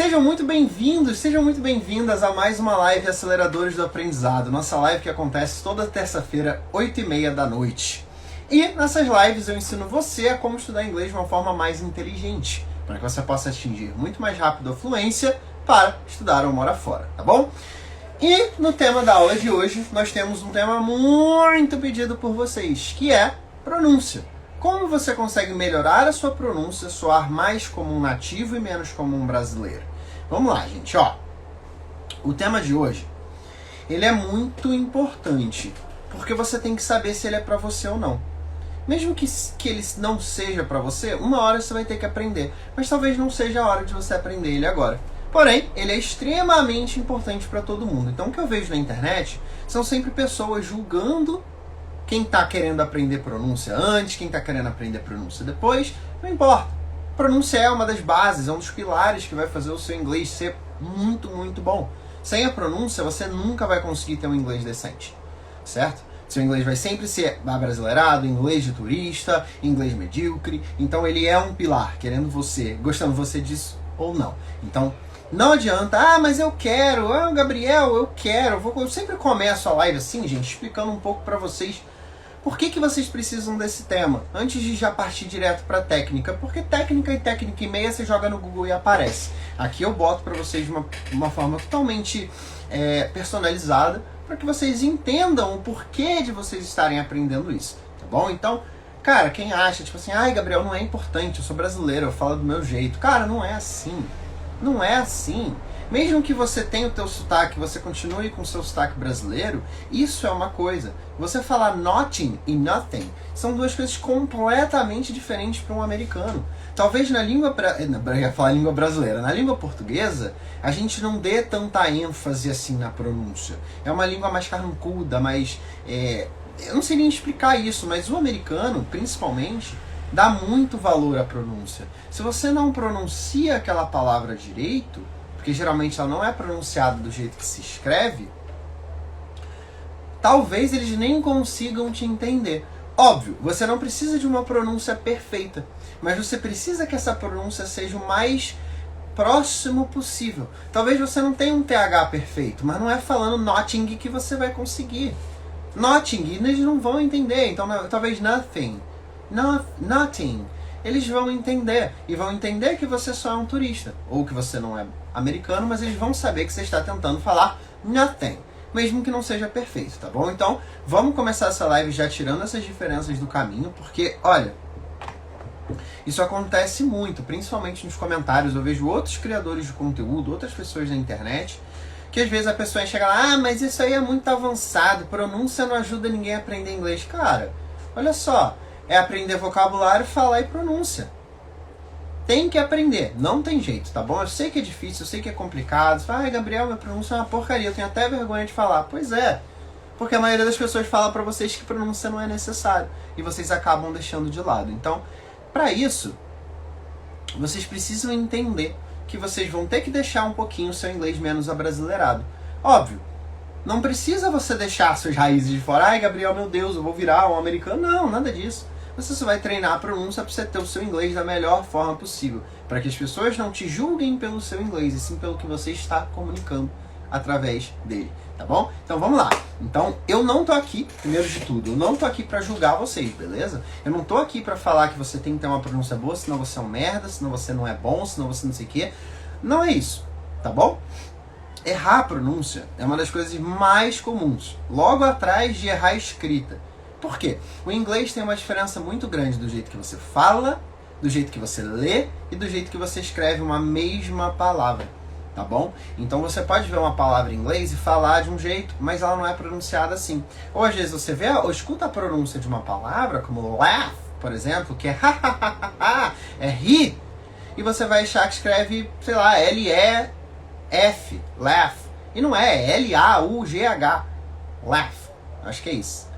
Sejam muito bem-vindos, sejam muito bem-vindas a mais uma live Aceleradores do Aprendizado. Nossa live que acontece toda terça-feira, 8h30 da noite. E nessas lives eu ensino você a como estudar inglês de uma forma mais inteligente, para que você possa atingir muito mais rápido a fluência para estudar uma hora fora, tá bom? E no tema da aula de hoje, nós temos um tema muito pedido por vocês, que é pronúncia. Como você consegue melhorar a sua pronúncia, soar mais como um nativo e menos como um brasileiro? Vamos lá, gente, ó. O tema de hoje, ele é muito importante, porque você tem que saber se ele é pra você ou não. Mesmo que ele não seja pra você, uma hora você vai ter que aprender, mas talvez não seja a hora de você aprender ele agora. Porém, ele é extremamente importante para todo mundo. Então, o que eu vejo na internet são sempre pessoas julgando quem está querendo aprender pronúncia antes, quem está querendo aprender pronúncia depois. Não importa. Pronúncia é uma das bases, é um dos pilares que vai fazer o seu inglês ser muito, muito bom. Sem a pronúncia, você nunca vai conseguir ter um inglês decente. Certo? Seu inglês vai sempre ser abrasileirado, inglês de turista, inglês medíocre. Então, ele é um pilar, querendo você, gostando você disso ou não. Então, não adianta, mas eu quero, Gabriel, eu quero. Eu sempre começo a live assim, gente, explicando um pouco pra vocês por que vocês precisam desse tema, antes de já partir direto pra técnica. Porque técnica e meia você joga no Google e aparece. Aqui eu boto pra vocês de uma forma totalmente personalizada, para que vocês entendam o porquê de vocês estarem aprendendo isso, tá bom? Então, cara, quem acha, tipo assim, Gabriel, não é importante, eu sou brasileiro, eu falo do meu jeito. Cara, não é assim. Não é assim. Mesmo que você tenha o teu sotaque, você continue com o seu sotaque brasileiro, isso é uma coisa. Você falar nothing e nothing são duas coisas completamente diferentes para um americano. Talvez na língua, eu ia falar língua brasileira, na língua portuguesa, a gente não dê tanta ênfase assim na pronúncia. É uma língua mais carrancuda, mais... eu não sei nem explicar isso, mas o americano, principalmente, dá muito valor à pronúncia. Se você não pronuncia aquela palavra direito, porque geralmente ela não é pronunciada do jeito que se escreve, talvez eles nem consigam te entender. Óbvio, você não precisa de uma pronúncia perfeita, mas você precisa que essa pronúncia seja o mais próximo possível. Talvez você não tenha um TH perfeito, mas não é falando nothing que você vai conseguir. Nothing, eles não vão entender, então talvez nothing. Nothing. Eles vão entender. E vão entender que você só é um turista. Ou que você não é americano, mas eles vão saber que você está tentando falar nothing. Mesmo que não seja perfeito, tá bom? Então, vamos começar essa live já tirando essas diferenças do caminho. Porque, olha, isso acontece muito, principalmente nos comentários. Eu vejo outros criadores de conteúdo, outras pessoas na internet, que às vezes a pessoa chega lá, mas isso aí é muito avançado, pronúncia não ajuda ninguém a aprender inglês. Cara, olha só. É aprender vocabulário, falar e pronúncia. Tem que aprender, não tem jeito, tá bom? Eu sei que é difícil, eu sei que é complicado. Você fala, Gabriel, minha pronúncia é uma porcaria, eu tenho até vergonha de falar. Pois é, porque a maioria das pessoas fala pra vocês que pronúncia não é necessário. E vocês acabam deixando de lado. Então, pra isso, vocês precisam entender que vocês vão ter que deixar um pouquinho o seu inglês menos abrasileirado. Óbvio. Não precisa você deixar suas raízes de fora. Gabriel, meu Deus, eu vou virar um americano. Não, nada disso. Você só vai treinar a pronúncia para você ter o seu inglês da melhor forma possível. Para que as pessoas não te julguem pelo seu inglês, e sim pelo que você está comunicando através dele. Tá bom? Então vamos lá. Então eu não tô aqui, primeiro de tudo, eu não tô aqui para julgar vocês, beleza? Eu não tô aqui para falar que você tem que ter uma pronúncia boa, senão você é um merda, senão você não é bom, senão você não sei o quê. Não é isso, tá bom? Errar a pronúncia é uma das coisas mais comuns, logo atrás de errar a escrita. Por quê? O inglês tem uma diferença muito grande do jeito que você fala, do jeito que você lê e do jeito que você escreve uma mesma palavra, tá bom? Então você pode ver uma palavra em inglês e falar de um jeito, mas ela não é pronunciada assim. Ou às vezes você vê ou escuta a pronúncia de uma palavra, como laugh, por exemplo, que é é rir, e você vai achar que escreve, sei lá, L-E-F, laugh. E não é L-A-U-G-H. Laugh. Acho que é isso.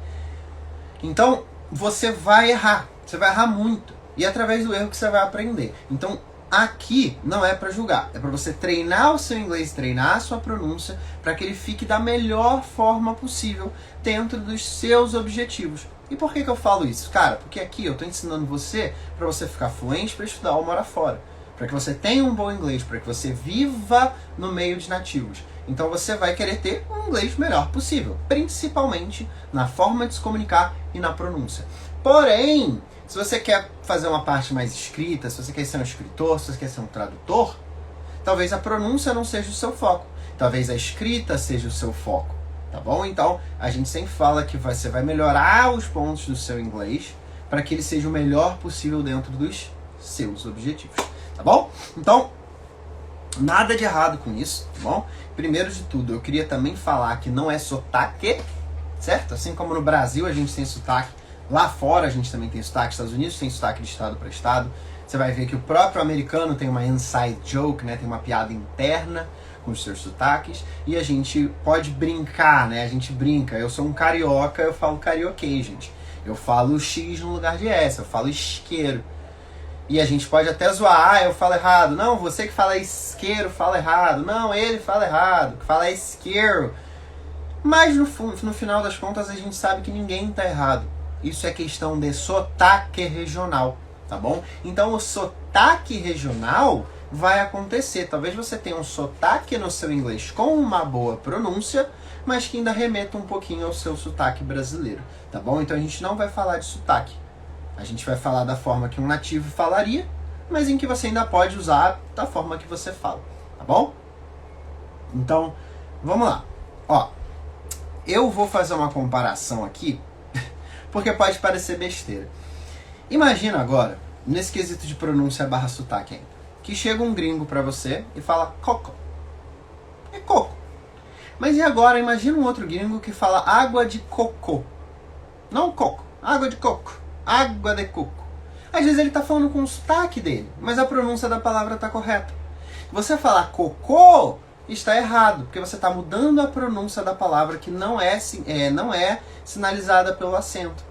Então, você vai errar. Você vai errar muito. E é através do erro que você vai aprender. Então, aqui não é para julgar. É para você treinar o seu inglês, treinar a sua pronúncia, para que ele fique da melhor forma possível dentro dos seus objetivos. E por que eu falo isso? Cara, porque aqui eu estou ensinando você para você ficar fluente para estudar uma hora fora. para que você tenha um bom inglês, para que você viva no meio de nativos. Então você vai querer ter um inglês melhor possível, principalmente na forma de se comunicar e na pronúncia. Porém, se você quer fazer uma parte mais escrita, se você quer ser um escritor, se você quer ser um tradutor, talvez a pronúncia não seja o seu foco. Talvez a escrita seja o seu foco, tá bom? Então, a gente sempre fala que você vai melhorar os pontos do seu inglês para que ele seja o melhor possível dentro dos seus objetivos, tá bom? Então, nada de errado com isso, tá bom? Primeiro de tudo, eu queria também falar que não é sotaque, certo? Assim como no Brasil a gente tem sotaque, lá fora a gente também tem sotaque, Estados Unidos tem sotaque de estado para estado. Você vai ver que o próprio americano tem uma inside joke, né? Tem uma piada interna com os seus sotaques. E a gente pode brincar, né? A gente brinca. Eu sou um carioca, eu falo carioquês, gente. Eu falo X no lugar de S, eu falo isqueiro. E a gente pode até zoar, ah, eu falo errado. Não, você que fala isqueiro fala errado. Não, ele fala errado, que fala isqueiro. Mas no final das contas a gente sabe que ninguém tá errado. Isso é questão de sotaque regional, tá bom? Então o sotaque regional vai acontecer. Talvez você tenha um sotaque no seu inglês com uma boa pronúncia, mas que ainda remeta um pouquinho ao seu sotaque brasileiro, tá bom? Então a gente não vai falar de sotaque. A gente vai falar da forma que um nativo falaria, mas em que você ainda pode usar da forma que você fala, tá bom? Então, vamos lá. Ó, eu vou fazer uma comparação aqui, porque pode parecer besteira. Imagina agora, nesse quesito de pronúncia barra sotaque ainda, que chega um gringo pra você e fala coco. É coco. Mas e agora, imagina um outro gringo que fala água de cocô. Não coco, água de coco. Água de coco. Às vezes ele tá falando com o sotaque dele, mas a pronúncia da palavra tá correta. Você falar cocô está errado, porque você está mudando a pronúncia da palavra que não é sinalizada pelo acento.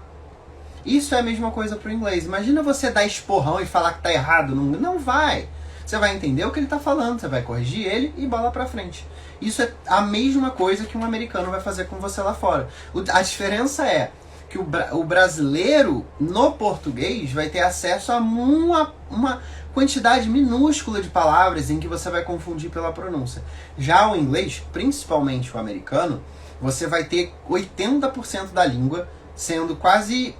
Isso é a mesma coisa para o inglês. Imagina você dar esporrão e falar que tá errado. Não vai. Você vai entender o que ele está falando, você vai corrigir ele e bola para frente. Isso é a mesma coisa que um americano vai fazer com você lá fora. A diferença é que o brasileiro, no português, vai ter acesso a uma quantidade minúscula de palavras em que você vai confundir pela pronúncia. Já o inglês, principalmente o americano, você vai ter 80% da língua sendo quase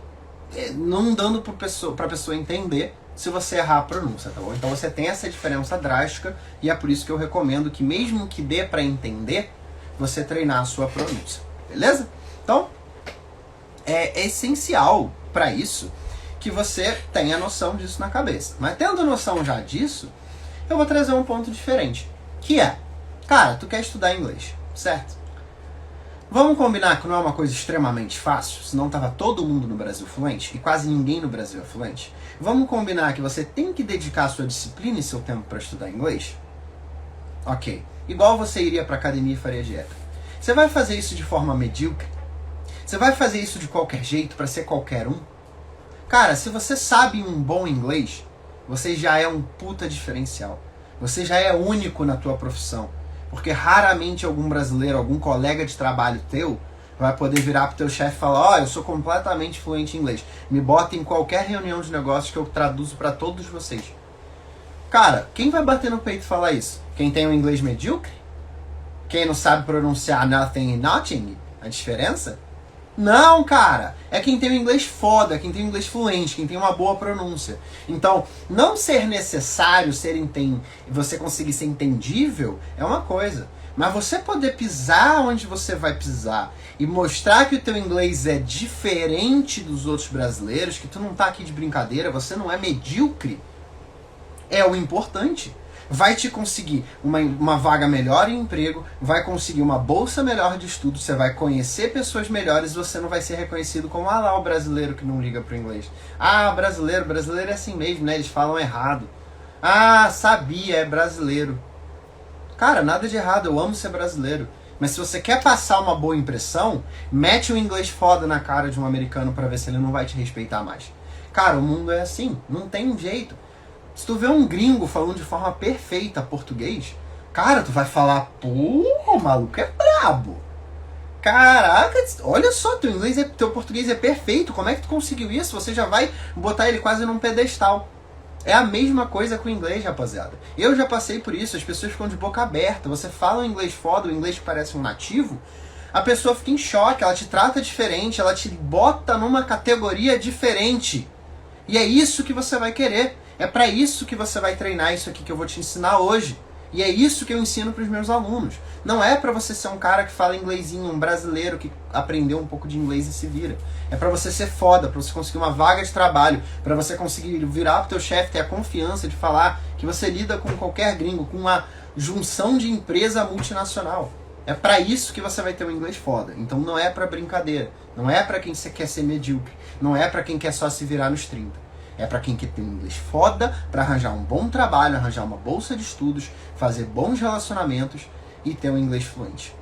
não dando para a pessoa entender se você errar a pronúncia, tá bom? Então você tem essa diferença drástica e é por isso que eu recomendo que mesmo que dê para entender, você treinar a sua pronúncia, beleza? Então, é essencial para isso que você tenha noção disso na cabeça. Mas tendo noção já disso, eu vou trazer um ponto diferente, que é, cara, tu quer estudar inglês, certo? Vamos combinar que não é uma coisa extremamente fácil, senão tava todo mundo no Brasil fluente, e quase ninguém no Brasil é fluente. Vamos combinar que você tem que dedicar sua disciplina e seu tempo para estudar inglês? Ok. Igual você iria para academia e faria dieta. Você vai fazer isso de forma medíocre? Você vai fazer isso de qualquer jeito para ser qualquer um? Cara, se você sabe um bom inglês, você já é um puta diferencial. Você já é único na tua profissão. Porque raramente algum brasileiro, algum colega de trabalho teu, vai poder virar pro teu chefe e falar: ó, eu sou completamente fluente em inglês. Me bota em qualquer reunião de negócios que eu traduzo para todos vocês. Cara, quem vai bater no peito e falar isso? Quem tem um inglês medíocre? Quem não sabe pronunciar nothing e nothing? A diferença? Não, cara. É quem tem o inglês foda, quem tem o inglês fluente, quem tem uma boa pronúncia. Então, não ser necessário você conseguir ser entendível é uma coisa. Mas você poder pisar onde você vai pisar e mostrar que o teu inglês é diferente dos outros brasileiros, que tu não tá aqui de brincadeira, você não é medíocre, é o importante. Vai te conseguir uma vaga melhor em emprego, vai conseguir uma bolsa melhor de estudo, você vai conhecer pessoas melhores, você não vai ser reconhecido como, ah lá, o brasileiro que não liga pro inglês. Ah, brasileiro é assim mesmo, né? Eles falam errado. Ah, sabia, é brasileiro. Cara, nada de errado, eu amo ser brasileiro. Mas se você quer passar uma boa impressão, mete um inglês foda na cara de um americano pra ver se ele não vai te respeitar mais. Cara, o mundo é assim, não tem jeito. Se tu vê um gringo falando de forma perfeita português, cara, tu vai falar, pô, o maluco é brabo. Caraca, olha só, teu português é perfeito, como é que tu conseguiu isso? Você já vai botar ele quase num pedestal. É a mesma coisa com o inglês, rapaziada. Eu já passei por isso, as pessoas ficam de boca aberta. Você fala um inglês foda, um inglês que parece um nativo, a pessoa fica em choque, ela te trata diferente, ela te bota numa categoria diferente. E é isso que você vai querer. É para isso que você vai treinar isso aqui que eu vou te ensinar hoje. E é isso que eu ensino para os meus alunos. Não é para você ser um cara que fala inglesinho, um brasileiro que aprendeu um pouco de inglês e se vira. É para você ser foda, para você conseguir uma vaga de trabalho, para você conseguir virar pro teu chefe, ter a confiança de falar que você lida com qualquer gringo, com uma junção de empresa multinacional. É para isso que você vai ter um inglês foda. Então não é para brincadeira. Não é para quem quer ser medíocre. Não é para quem quer só se virar nos 30. É para quem quer ter um inglês foda, para arranjar um bom trabalho, arranjar uma bolsa de estudos, fazer bons relacionamentos e ter um inglês fluente.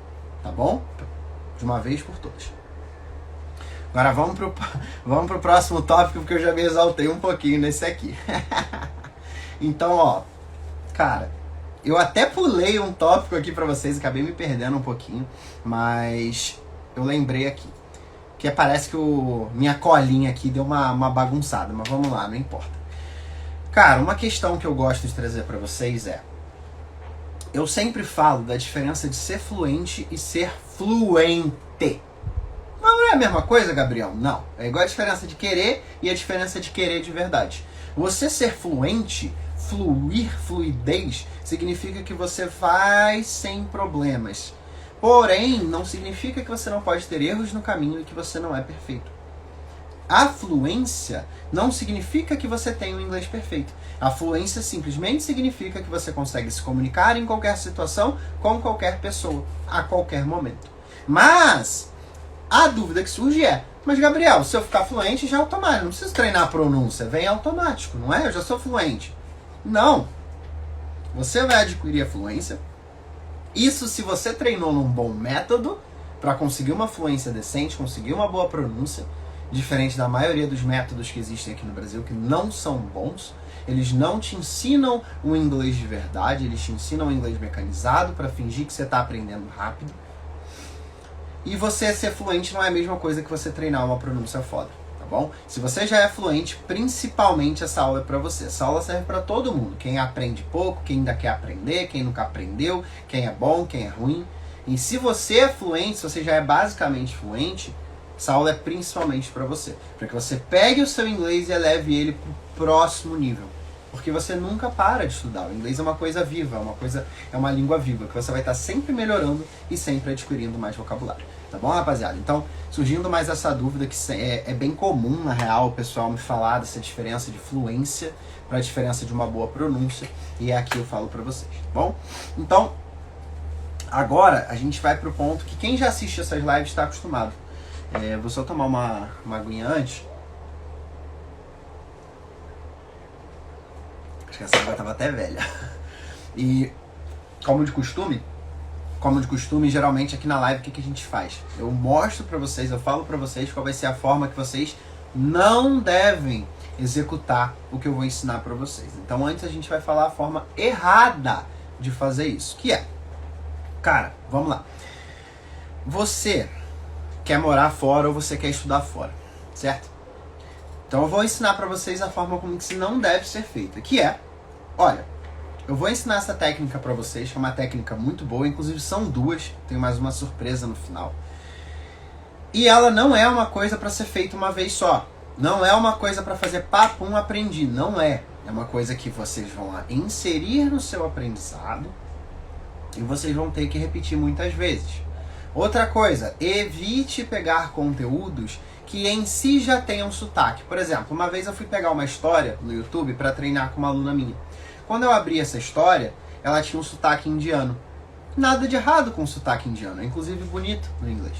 Tá bom? De uma vez por todas. Agora vamos pro próximo tópico, porque eu já me exaltei um pouquinho nesse aqui. Então, ó, cara, eu até pulei um tópico aqui pra vocês, acabei me perdendo um pouquinho, mas eu lembrei aqui. Que parece que minha colinha aqui deu uma bagunçada, mas vamos lá, não importa. Cara, uma questão que eu gosto de trazer pra vocês é... Eu sempre falo da diferença de ser fluente e ser fluente. Não é a mesma coisa, Gabriel? Não. É igual a diferença de querer e a diferença de querer de verdade. Você ser fluente, fluidez, significa que você vai sem problemas. Porém, não significa que você não pode ter erros no caminho e que você não é perfeito. A fluência não significa que você tem um inglês perfeito. A fluência simplesmente significa que você consegue se comunicar em qualquer situação, com qualquer pessoa, a qualquer momento. Mas a dúvida que surge é: mas Gabriel, se eu ficar fluente já é automático, não preciso treinar a pronúncia, vem automático, não é? Eu já sou fluente. Não. Você vai adquirir a fluência. Isso se você treinou num bom método para conseguir uma fluência decente, conseguir uma boa pronúncia, diferente da maioria dos métodos que existem aqui no Brasil, que não são bons. Eles não te ensinam o inglês de verdade, eles te ensinam o inglês mecanizado para fingir que você está aprendendo rápido. E você ser fluente não é a mesma coisa que você treinar uma pronúncia foda, tá bom? Se você já é fluente, principalmente essa aula é pra você. Essa aula serve pra todo mundo. Quem aprende pouco, quem ainda quer aprender, quem nunca aprendeu, quem é bom, quem é ruim. E se você é fluente, se você já é basicamente fluente, essa aula é principalmente pra você. Pra que você pegue o seu inglês e eleve ele pro próximo nível. Porque você nunca para de estudar. O inglês é uma coisa viva, é uma língua viva, que você vai estar sempre melhorando e sempre adquirindo mais vocabulário. Tá bom, rapaziada? Então, surgindo mais essa dúvida, que é bem comum, na real, o pessoal me falar dessa diferença de fluência para a diferença de uma boa pronúncia, e é aqui eu falo pra vocês, tá bom? Então, agora a gente vai pro ponto que quem já assiste essas lives está acostumado. Vou só tomar uma aguinha antes. Acho que essa água estava até velha. E, como de costume, geralmente aqui na live, o que a gente faz? Eu mostro pra vocês, eu falo pra vocês qual vai ser a forma que vocês não devem executar o que eu vou ensinar pra vocês. Então antes a gente vai falar a forma errada de fazer isso, que é... Cara, vamos lá. Você quer morar fora ou você quer estudar fora, certo? Então eu vou ensinar pra vocês a forma como isso não deve ser feita, que é... Olha... Eu vou ensinar essa técnica pra vocês, que é uma técnica muito boa, inclusive são duas, tem mais uma surpresa no final. E ela não é uma coisa pra ser feita uma vez só. Não é uma coisa pra fazer papum, aprendi, não é. É uma coisa que vocês vão lá inserir no seu aprendizado e vocês vão ter que repetir muitas vezes. Outra coisa, evite pegar conteúdos que em si já tenham sotaque. Por exemplo, uma vez eu fui pegar uma história no YouTube pra treinar com uma aluna minha. Quando eu abri essa história, ela tinha um sotaque indiano. Nada de errado com o sotaque indiano, é inclusive bonito no inglês.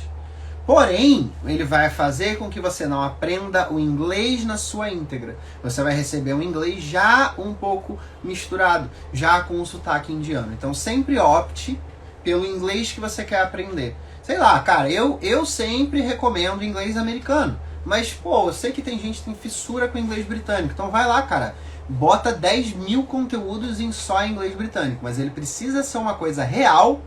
Porém, ele vai fazer com que você não aprenda o inglês na sua íntegra. Você vai receber um inglês já um pouco misturado, já com o sotaque indiano. Então sempre opte pelo inglês que você quer aprender. Sei lá, cara, eu sempre recomendo inglês americano. Mas, pô, eu sei que tem gente que tem fissura com inglês britânico. Então vai lá, cara. Bota 10 mil conteúdos em só inglês britânico, mas ele precisa ser uma coisa real,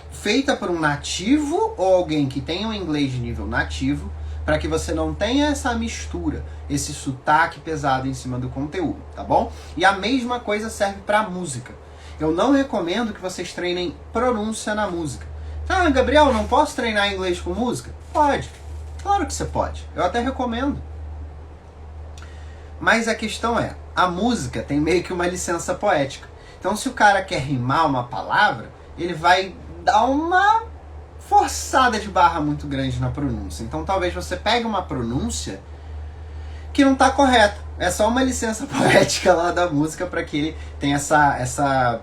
feita por um nativo ou alguém que tenha um inglês de nível nativo, para que você não tenha essa mistura, esse sotaque pesado em cima do conteúdo, tá bom? E a mesma coisa serve para música. Eu não recomendo que vocês treinem pronúncia na música. Ah, Gabriel, não posso treinar inglês com música? Pode. Claro que você pode. Eu até recomendo. Mas a questão é, a música tem meio que uma licença poética. Então, se o cara quer rimar uma palavra, ele vai dar uma forçada de barra muito grande na pronúncia. Então, talvez você pegue uma pronúncia que não está correta. É só uma licença poética lá da música para que ele tenha essa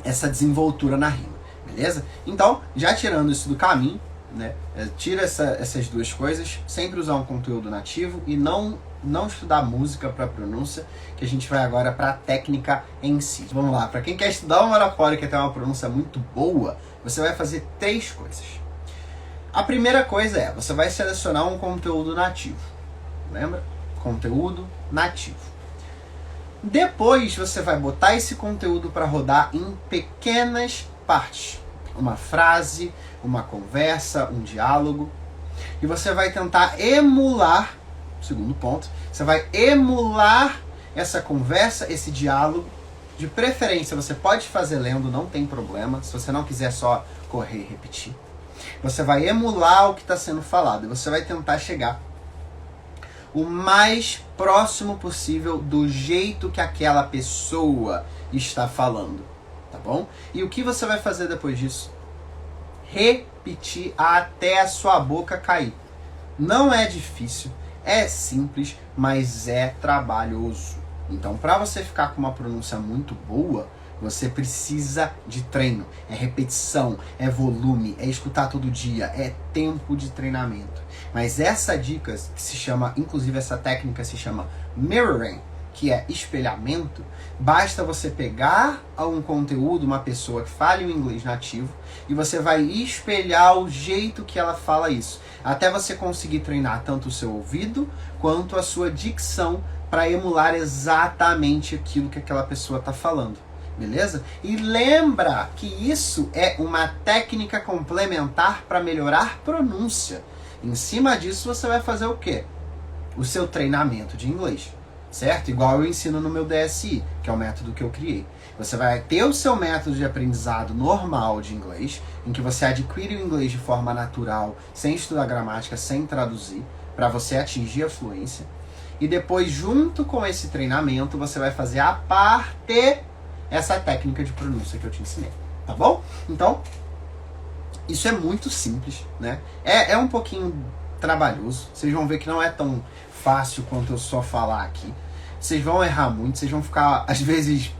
desenvoltura na rima, beleza? Então, já tirando isso do caminho, né? Tira essas duas coisas, sempre usar um conteúdo nativo e não estudar música para pronúncia, que a gente vai agora para a técnica em si. Vamos lá, para quem quer estudar uma oratória que tem uma pronúncia muito boa, você vai fazer 3 coisas. A primeira coisa é, você vai selecionar um conteúdo nativo. Lembra? Conteúdo nativo. Depois você vai botar esse conteúdo para rodar em pequenas partes. Uma frase, uma conversa, um diálogo. E você vai tentar emular, segundo ponto, você vai emular essa conversa, esse diálogo. De preferência, você pode fazer lendo, não tem problema. Se você não quiser só correr e repetir. Você vai emular o que está sendo falado. E você vai tentar chegar o mais próximo possível do jeito que aquela pessoa está falando. Tá bom? E o que você vai fazer depois disso? Repetir até a sua boca cair. Não é difícil, é simples, mas é trabalhoso. Então, para você ficar com uma pronúncia muito boa, você precisa de treino. É repetição, é volume, é escutar todo dia, é tempo de treinamento. Mas essa dica, que se chama, inclusive essa técnica se chama mirroring, que é espelhamento, basta você pegar um conteúdo, uma pessoa que fale o inglês nativo, e você vai espelhar o jeito que ela fala isso, até você conseguir treinar tanto o seu ouvido quanto a sua dicção para emular exatamente aquilo que aquela pessoa está falando. Beleza? E lembra que isso é uma técnica complementar para melhorar pronúncia. Em cima disso você vai fazer o quê? O seu treinamento de inglês. Certo? Igual eu ensino no meu DSI, que é o método que eu criei. Você vai ter o seu método de aprendizado normal de inglês, em que você adquire o inglês de forma natural, sem estudar gramática, sem traduzir, para você atingir a fluência. E depois, junto com esse treinamento, você vai fazer a parte essa técnica de pronúncia que eu te ensinei. Tá bom? Então, isso é muito simples, né? É um pouquinho trabalhoso. Vocês vão ver que não é tão fácil quanto eu só falar aqui. Vocês vão errar muito, vocês vão ficar, às vezes,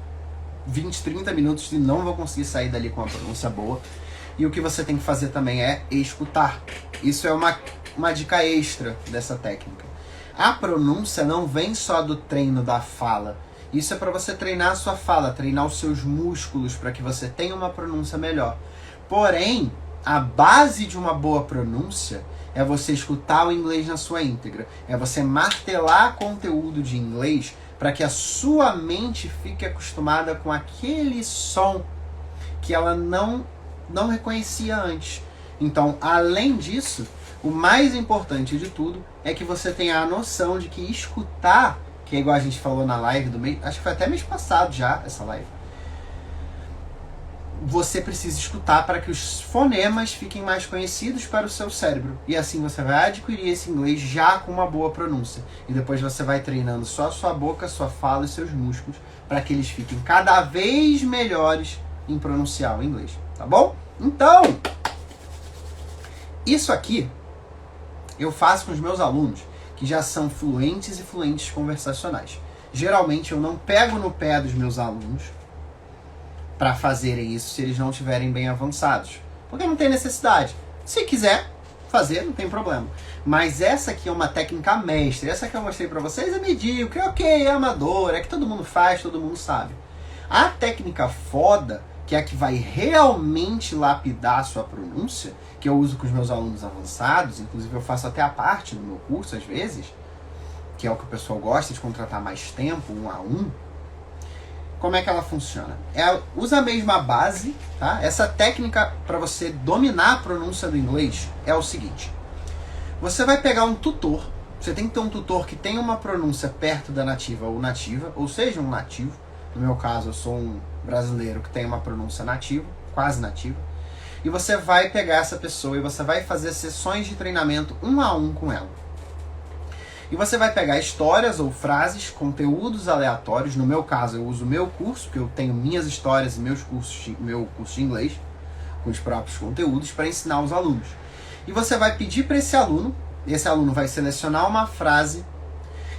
20, 30 minutos e não vão conseguir sair dali com uma pronúncia boa. E o que você tem que fazer também é escutar. Isso é uma dica extra dessa técnica. A pronúncia não vem só do treino da fala. Isso é para você treinar a sua fala, treinar os seus músculos para que você tenha uma pronúncia melhor. Porém, a base de uma boa pronúncia é você escutar o inglês na sua íntegra. É você martelar conteúdo de inglês para que a sua mente fique acostumada com aquele som que ela não reconhecia antes. Então, além disso, o mais importante de tudo é que você tenha a noção de que escutar, que é igual a gente falou na live do mês, acho que foi até mês passado já essa live, você precisa escutar para que os fonemas fiquem mais conhecidos para o seu cérebro. E assim você vai adquirir esse inglês já com uma boa pronúncia. E depois você vai treinando só a sua boca, sua fala e seus músculos para que eles fiquem cada vez melhores em pronunciar o inglês. Tá bom? Então, isso aqui eu faço com os meus alunos que já são fluentes e fluentes conversacionais. Geralmente eu não pego no pé dos meus alunos para fazerem isso se eles não estiverem bem avançados. Porque não tem necessidade. Se quiser fazer, não tem problema. Mas essa aqui é uma técnica mestre. Essa que eu mostrei para vocês é medíocre, ok, é amador, é que todo mundo faz, todo mundo sabe. A técnica foda, que é a que vai realmente lapidar a sua pronúncia, que eu uso com os meus alunos avançados, inclusive eu faço até a parte no meu curso às vezes, que é o que o pessoal gosta de contratar mais tempo, 1 a 1. Como é que ela funciona? Usa a mesma base, tá? Essa técnica para você dominar a pronúncia do inglês é o seguinte. Você vai pegar um tutor. Você tem que ter um tutor que tenha uma pronúncia perto da nativa, ou seja, um nativo. No meu caso, eu sou um brasileiro que tem uma pronúncia nativa, quase nativa. E você vai pegar essa pessoa e você vai fazer sessões de treinamento 1 a 1 com ela. E você vai pegar histórias ou frases, conteúdos aleatórios. No meu caso, eu uso o meu curso, porque eu tenho minhas histórias e meu curso de inglês, com os próprios conteúdos, para ensinar os alunos. E você vai pedir para esse aluno vai selecionar uma frase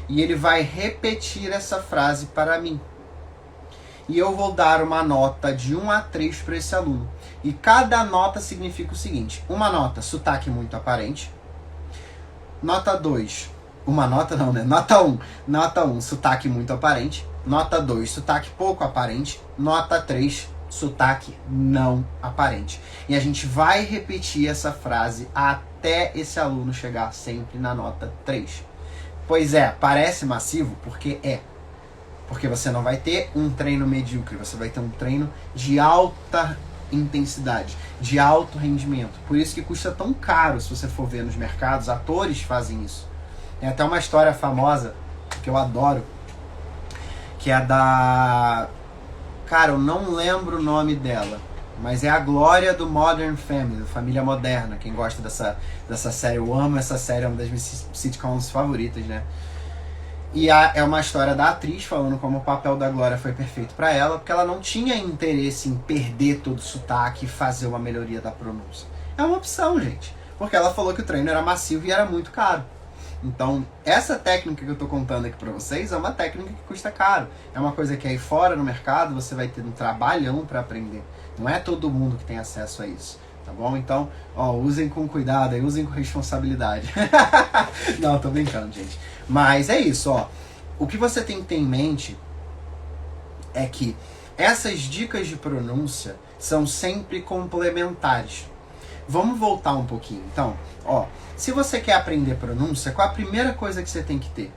e ele vai repetir essa frase para mim. E eu vou dar uma nota de 1 a 3 para esse aluno. E cada nota significa o seguinte: uma nota, sotaque muito aparente. Nota 2, Nota 1, sotaque muito aparente. Nota 2, sotaque pouco aparente. Nota 3, sotaque não aparente. E a gente vai repetir essa frase até esse aluno chegar sempre na nota 3. Pois é, parece massivo porque é. Porque você não vai ter um treino medíocre, você vai ter um treino de alta intensidade, de alto rendimento. Por isso que custa tão caro, se você for ver nos mercados, atores fazem isso. Tem até uma história famosa, que eu adoro, que é da... Cara, eu não lembro o nome dela, mas é a Glória do Modern Family, Família Moderna. Quem gosta dessa série, eu amo essa série, é uma das minhas sitcoms favoritas, né? E é uma história da atriz falando como o papel da Glória foi perfeito para ela, porque ela não tinha interesse em perder todo o sotaque e fazer uma melhoria da pronúncia. É uma opção, gente, porque ela falou que o treino era massivo e era muito caro. Então, essa técnica que eu tô contando aqui pra vocês é uma técnica que custa caro. É uma coisa que aí fora no mercado você vai ter um trabalhão para aprender. Não é todo mundo que tem acesso a isso, tá bom? Então, usem com cuidado e usem com responsabilidade. Não, tô brincando, gente. Mas é isso, O que você tem que ter em mente é que essas dicas de pronúncia são sempre complementares. Vamos voltar um pouquinho. Então, se você quer aprender pronúncia, qual a primeira coisa que você tem que ter?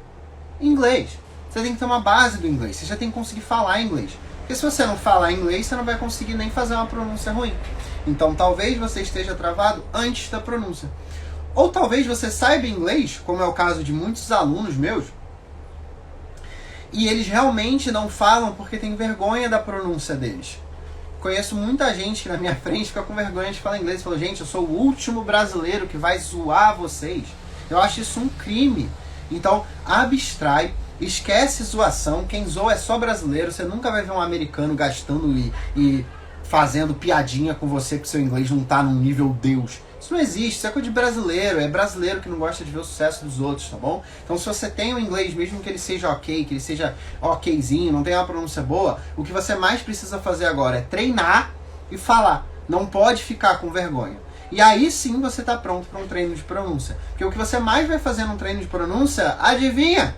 Inglês. Você tem que ter uma base do inglês. Você já tem que conseguir falar inglês. Porque se você não falar inglês, você não vai conseguir nem fazer uma pronúncia ruim. Então, talvez você esteja travado antes da pronúncia. Ou talvez você saiba inglês, como é o caso de muitos alunos meus, e eles realmente não falam porque tem vergonha da pronúncia deles. Conheço muita gente que na minha frente fica com vergonha de falar inglês e fala: gente, eu sou o último brasileiro que vai zoar vocês. Eu acho isso um crime. Então, abstrai, esquece zoação. Quem zoa é só brasileiro. Você nunca vai ver um americano gastando e fazendo piadinha com você porque seu inglês não tá num nível Deus. Isso não existe, isso é coisa de brasileiro. É brasileiro que não gosta de ver o sucesso dos outros, tá bom? Então, se você tem um inglês, mesmo que ele seja ok, que ele seja okzinho, não tenha uma pronúncia boa, o que você mais precisa fazer agora é treinar e falar. Não pode ficar com vergonha. E aí sim você tá pronto para um treino de pronúncia. Porque o que você mais vai fazer num treino de pronúncia, adivinha?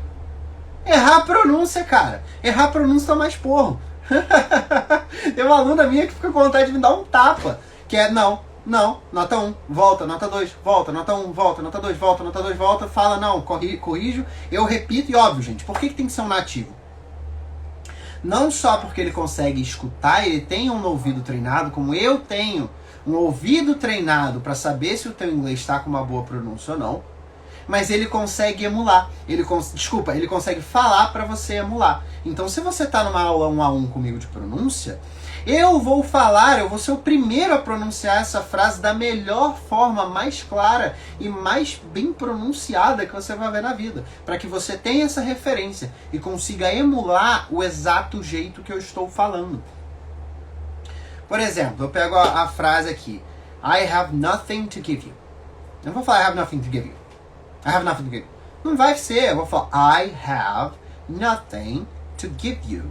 Errar a pronúncia, cara. Errar a pronúncia tá mais porro. Tem uma aluna minha que fica com vontade de me dar um tapa. Que é, não, nota 1, volta, nota 2, volta, nota 1, volta, nota 2, volta, nota 2, volta, fala, não, corrijo, eu repito. E óbvio, gente, por que tem que ser um nativo? Não só porque ele consegue escutar, ele tem um ouvido treinado, como eu tenho um ouvido treinado para saber se o teu inglês está com uma boa pronúncia ou não, mas ele consegue emular. Ele consegue falar para você emular. Então, se você está numa aula 1 a 1 comigo de pronúncia, eu vou ser o primeiro a pronunciar essa frase da melhor forma, mais clara e mais bem pronunciada que você vai ver na vida, para que você tenha essa referência e consiga emular o exato jeito que eu estou falando. Por exemplo, eu pego a frase aqui: I have nothing to give you. Eu não vou falar I have nothing to give you. I have nothing to give you. Não vai ser, eu vou falar I have nothing to give you.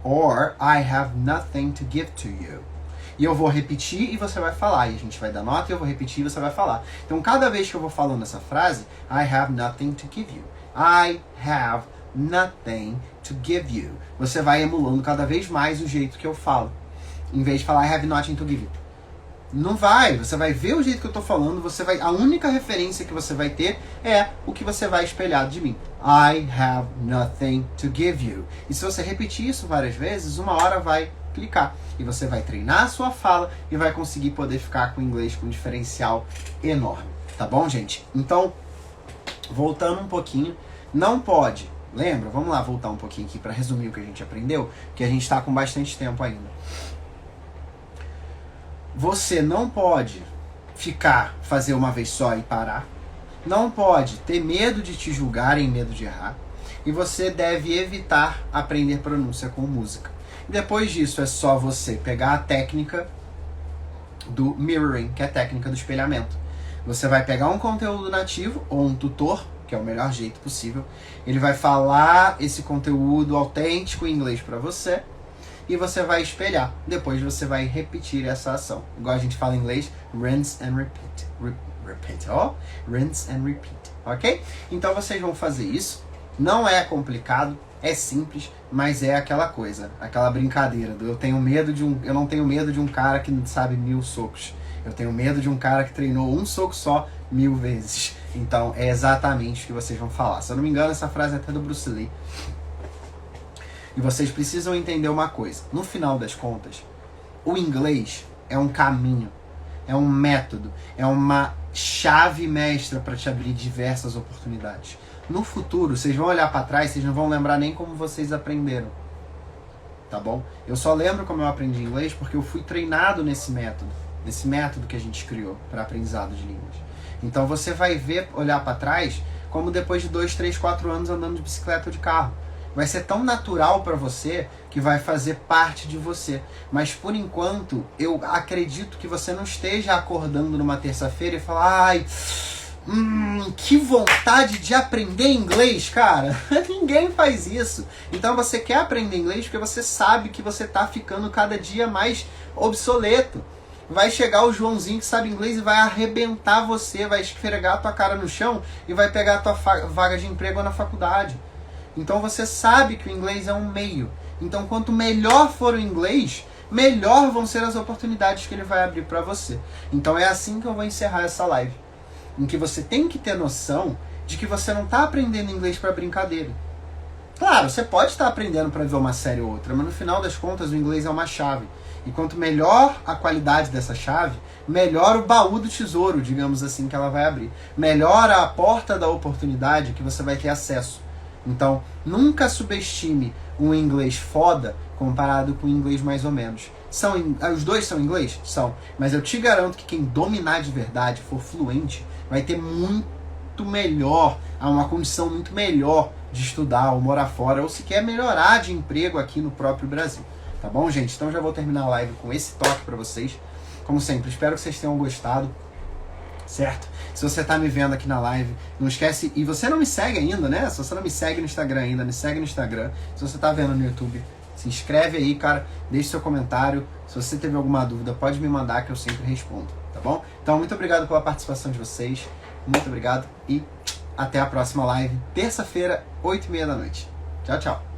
Or I have nothing to give to you. E eu vou repetir e você vai falar. E a gente vai dar nota e eu vou repetir e você vai falar. Então, cada vez que eu vou falando essa frase, I have nothing to give you. I have nothing to give you. Você vai emulando cada vez mais o jeito que eu falo. Em vez de falar I have nothing to give you. Não vai, você vai ver o jeito que eu tô falando, a única referência que você vai ter é o que você vai espelhar de mim. I have nothing to give you. E se você repetir isso várias vezes, uma hora vai clicar. E você vai treinar a sua fala e vai conseguir poder ficar com o inglês com um diferencial enorme. Tá bom, gente? Então, voltando um pouquinho, não pode, lembra? Vamos lá voltar um pouquinho aqui para resumir o que a gente aprendeu, que a gente está com bastante tempo ainda. Você não pode fazer uma vez só e parar. Não pode ter medo de te julgarem, medo de errar. E você deve evitar aprender pronúncia com música. Depois disso é só você pegar a técnica do mirroring, que é a técnica do espelhamento. Você vai pegar um conteúdo nativo ou um tutor, que é o melhor jeito possível. Ele vai falar esse conteúdo autêntico em inglês para você e você vai espelhar. Depois você vai repetir essa ação. Igual a gente fala em inglês, rinse and repeat. Repeat, ó. Rinse and repeat, ok? Então vocês vão fazer isso. Não é complicado, é simples, mas é aquela coisa, aquela brincadeira do eu não tenho medo de um cara que sabe 1000 socos. Eu tenho medo de um cara que treinou um soco só 1000 vezes. Então é exatamente o que vocês vão falar. Se eu não me engano, essa frase é até do Bruce Lee. E vocês precisam entender uma coisa. No final das contas, o inglês é um caminho, é um método, é uma chave mestra para te abrir diversas oportunidades. No futuro, vocês vão olhar para trás, vocês não vão lembrar nem como vocês aprenderam. Tá bom? Eu só lembro como eu aprendi inglês porque eu fui treinado nesse método que a gente criou para aprendizado de línguas. Então você vai olhar para trás como depois de 2, 3, 4 anos andando de bicicleta ou de carro. Vai ser tão natural para você que vai fazer parte de você. Mas por enquanto, eu acredito que você não esteja acordando numa terça-feira e falar: ai, que vontade de aprender inglês, cara. Ninguém faz isso. Então você quer aprender inglês porque você sabe que você tá ficando cada dia mais obsoleto. Vai chegar o Joãozinho que sabe inglês e vai arrebentar você, vai esfregar a tua cara no chão e vai pegar a tua vaga de emprego na faculdade. Então você sabe que o inglês é um meio. Então quanto melhor for o inglês, melhor vão ser as oportunidades que ele vai abrir para você. Então é assim que eu vou encerrar essa live. Em que você tem que ter noção de que você não está aprendendo inglês para brincadeira. Claro, você pode estar aprendendo para ver uma série ou outra, mas no final das contas o inglês é uma chave. E quanto melhor a qualidade dessa chave, melhor o baú do tesouro, digamos assim, que ela vai abrir. Melhor a porta da oportunidade que você vai ter acesso. Então, nunca subestime um inglês foda comparado com um inglês mais ou menos. Os dois são inglês? São. Mas eu te garanto que quem dominar de verdade, for fluente, vai ter muito melhor, uma condição muito melhor de estudar ou morar fora, ou sequer melhorar de emprego aqui no próprio Brasil. Tá bom, gente? Então já vou terminar a live com esse toque pra vocês. Como sempre, espero que vocês tenham gostado. Certo? Se você tá me vendo aqui na live, não esquece, e você não me segue ainda, né? Se você não me segue no Instagram ainda, me segue no Instagram. Se você tá vendo no YouTube, se inscreve aí, cara, deixe seu comentário. Se você teve alguma dúvida, pode me mandar que eu sempre respondo, tá bom? Então, muito obrigado pela participação de vocês, muito obrigado e até a próxima live, terça-feira, 8h30 da noite. Tchau, tchau!